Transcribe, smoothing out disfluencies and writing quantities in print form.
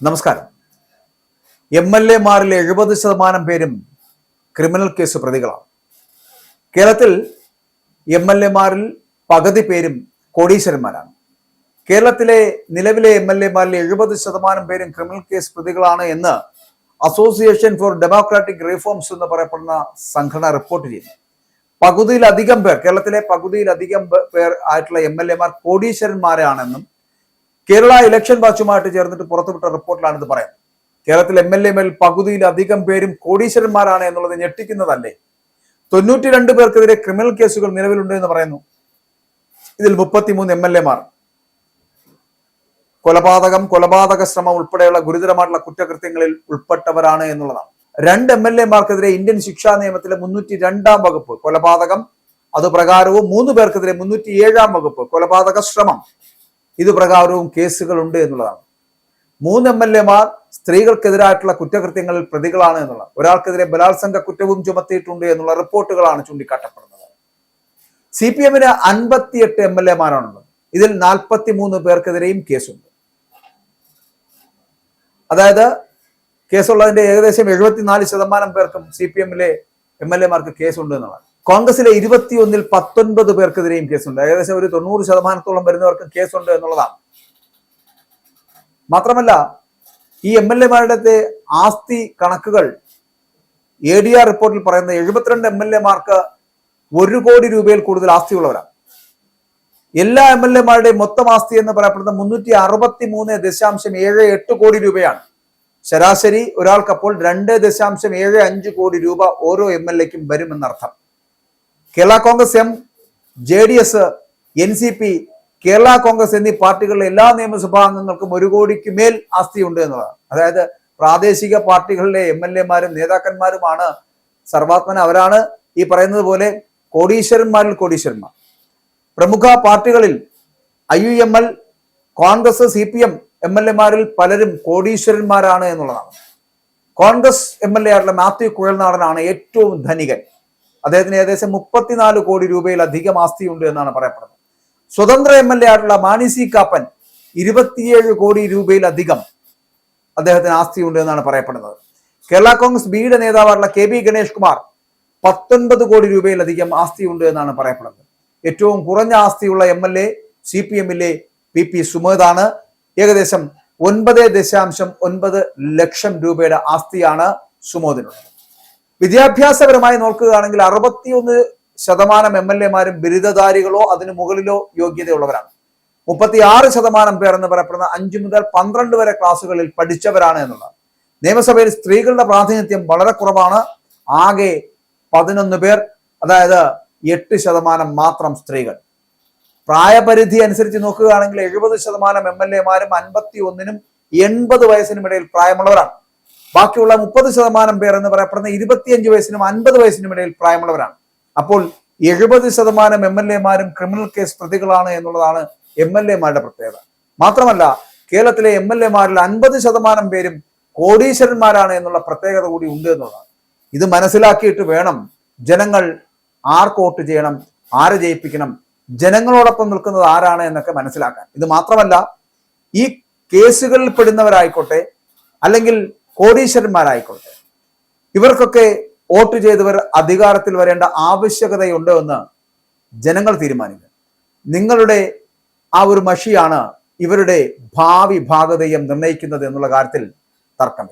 നമസ്കാരം. MLA-മാരിൽ 70% പേരും criminal case പ്രതികളാണ്. കേരളത്തിൽ MLA-മാരിൽ പകുതി പേരും കോടീശ്വരന്മാരാണ്. കേരളത്തിലെ നിലവിലെ MLA-മാരിൽ 70% പേരും ക്രിമിനൽ കേസ് പ്രതികളാണ് എന്ന് അസോസിയേഷൻ ഫോർ ഡെമോക്രാറ്റിക് റിഫോംസ് എന്ന് പറയപ്പെടുന്ന സംഘടന റിപ്പോർട്ട് ചെയ്യുന്നു. പകുതിയിലധികം പേർ, കേരളത്തിലെ പകുതിയിലധികം പേർ ആയിട്ടുള്ള MLA-മാർ കോടീശ്വരന്മാരാണെന്നും കേരള ഇലക്ഷൻ വാച്ചുമായിട്ട് ചേർന്നിട്ട് പുറത്തുവിട്ട റിപ്പോർട്ടിലാണ് ഇത് പറയുന്നത്. കേരളത്തിൽ MLA-മേൽ പകുതിയിലധികം പേരും കോടീശ്വരന്മാരാണ് എന്നുള്ളത് ഞെട്ടിക്കുന്നതല്ലേ? 92 പേർക്കെതിരെ ക്രിമിനൽ കേസുകൾ നിലവിലുണ്ട് എന്ന് പറയുന്നു. ഇതിൽ 33 MLA-മാർ കൊലപാതക ശ്രമം ഉൾപ്പെടെയുള്ള ഗുരുതരമായിട്ടുള്ള കുറ്റകൃത്യങ്ങളിൽ ഉൾപ്പെട്ടവരാണ് എന്നുള്ളതാണ്. 2 MLA-മാർക്കെതിരെ ഇന്ത്യൻ ശിക്ഷാ നിയമത്തിലെ 302 വകുപ്പ് കൊലപാതകം അത് പ്രകാരവും 3 പേർക്കെതിരെ 307 വകുപ്പ് കൊലപാതക ശ്രമം ഇത് പ്രകാരവും കേസുകളുണ്ട് എന്നുള്ളതാണ്. 3 MLA-മാർ സ്ത്രീകൾക്കെതിരായിട്ടുള്ള കുറ്റകൃത്യങ്ങളിൽ പ്രതികളാണ് എന്നുള്ളത്. ഒരാൾക്കെതിരെ ബലാത്സംഗ കുറ്റവും ചുമത്തിയിട്ടുണ്ട് എന്നുള്ള റിപ്പോർട്ടുകളാണ് ചൂണ്ടിക്കാട്ടപ്പെടുന്നത്. CPM-ന് 58 MLA-മാരാണുള്ളത്. ഇതിൽ 43 പേർക്കെതിരെയും കേസുണ്ട്. അതായത് കേസുള്ളതിന്റെ ഏകദേശം 74% പേർക്കും CPM-ലെ MLA-മാർക്ക് കേസുണ്ട് എന്നുള്ളതാണ്. കോൺഗ്രസിലെ 21-ൽ 19 പേർക്കെതിരെയും കേസുണ്ട്. ഏകദേശം ഒരു 90% വരുന്നവർക്ക് കേസുണ്ട് എന്നുള്ളതാണ്. മാത്രമല്ല ഈ MLA-മാരുടെ ആസ്തി കണക്കുകൾ ADR റിപ്പോർട്ടിൽ പറയുന്നത് 72 MLA-മാർക്ക് 1 കോടി രൂപയിൽ കൂടുതൽ ആസ്തിയുള്ളവരാണ്. എല്ലാ MLA-മാരുടെയും മൊത്തം ആസ്തി എന്ന് പറയപ്പെടുന്നത് 363.78 കോടി രൂപയാണ്. ശരാശരി ഒരാൾക്കപ്പോൾ 2.75 കോടി രൂപ ഓരോ MLA-ക്കും വരുമെന്നർത്ഥം. Kerala Congress M, JDS, NCP, Kerala Congress എന്നീ പാർട്ടികളിലെ എല്ലാ നിയമസഭാ അംഗങ്ങൾക്കും 1 കോടിക്ക് മേൽ ആസ്തിയുണ്ട് എന്നുള്ളതാണ്. അതായത് പ്രാദേശിക പാർട്ടികളിലെ MLA-മാരും നേതാക്കന്മാരുമാണ് സർവാത്മന, അവരാണ് ഈ പറയുന്നത് പോലെ കോടീശ്വരന്മാരിൽ കോടീശ്വരന്മാർ. പ്രമുഖ പാർട്ടികളിൽ IUML, കോൺഗ്രസ്, CPM MLA-മാരിൽ പലരും കോടീശ്വരന്മാരാണ് എന്നുള്ളതാണ്. കോൺഗ്രസ് MLA ആയിട്ടുള്ള മാത്യു കുഴൽനാടനാണ് ഏറ്റവും ധനികൻ. അദ്ദേഹത്തിന് ഏകദേശം 34 കോടി രൂപയിലധികം ആസ്തിയുണ്ട് എന്നാണ് പറയപ്പെടുന്നത്. സ്വതന്ത്ര MLA ആയിട്ടുള്ള മാണി സി കാപ്പൻ 27 കോടി രൂപയിലധികം അദ്ദേഹത്തിന് ആസ്തിയുണ്ട് എന്നാണ് പറയപ്പെടുന്നത്. കേരള കോൺഗ്രസ് ബിയുടെ നേതാവായിട്ടുള്ള KB ഗണേഷ് കുമാർ 19 കോടി രൂപയിലധികം ആസ്തിയുണ്ട് എന്നാണ് പറയപ്പെടുന്നത്. ഏറ്റവും കുറഞ്ഞ ആസ്തിയുള്ള MLA CPM-ലെ PP സുമേധാണ്. ഏകദേശം 9.9 ലക്ഷം രൂപയുടെ ആസ്തിയാണ് സുമോദിനുള്ളത്. വിദ്യാഭ്യാസപരമായി നോക്കുകയാണെങ്കിൽ 61% MLA-മാരും ബിരുദധാരികളോ അതിനു മുകളിലോ യോഗ്യതയുള്ളവരാണ്. 36% പേർ എന്ന് പറയപ്പെടുന്ന 5 മുതൽ 12 വരെ ക്ലാസ്സുകളിൽ പഠിച്ചവരാണ് എന്നുള്ളത്. നിയമസഭയിൽ സ്ത്രീകളുടെ പ്രാതിനിധ്യം വളരെ കുറവാണ്. ആകെ 11 പേർ, അതായത് 8% മാത്രം സ്ത്രീകൾ. പ്രായപരിധി അനുസരിച്ച് നോക്കുകയാണെങ്കിൽ 70% MLA-മാരും 51-നും 80 വയസ്സിനും ഇടയിൽ പ്രായമുള്ളവരാണ്. ബാക്കിയുള്ള 30% പേർ എന്ന് പറയപ്പെടുന്ന 25 വയസ്സിനും 50 വയസ്സിനും ഇടയിൽ പ്രായമുള്ളവരാണ്. അപ്പോൾ 70% MLA-മാരും ക്രിമിനൽ കേസ് പ്രതികളാണ് എന്നുള്ളതാണ് MLA-മാരുടെ പ്രത്യേകത. മാത്രമല്ല കേരളത്തിലെ MLA-മാരിൽ 50% പേരും കോടീശ്വരന്മാരാണ് എന്നുള്ള പ്രത്യേകത കൂടി ഉണ്ട് എന്നുള്ളതാണ്. ഇത് മനസ്സിലാക്കിയിട്ട് വേണം ജനങ്ങൾ ആർക്ക് വോട്ട് ചെയ്യണം, ആരെ ജയിപ്പിക്കണം, ജനങ്ങളോടൊപ്പം നിൽക്കുന്നത് ആരാണ് എന്നൊക്കെ മനസ്സിലാക്കാൻ. ഇത് മാത്രമല്ല, ഈ കേസുകളിൽ പെടുന്നവരായിക്കോട്ടെ അല്ലെങ്കിൽ കോടീശ്വരന്മാരായിക്കോട്ടെ, ഇവർക്കൊക്കെ വോട്ട് ചെയ്തവർ അധികാരത്തിൽ വരേണ്ട ആവശ്യകതയുണ്ടോ എന്ന് ജനങ്ങൾ തീരുമാനിക്കും. നിങ്ങളുടെ ആ ഒരു മഷിയാണ് ഇവരുടെ ഭാവി ഭാഗധേയം നിർണ്ണയിക്കുന്നത് എന്നുള്ള കാര്യത്തിൽ തർക്കമില്ല.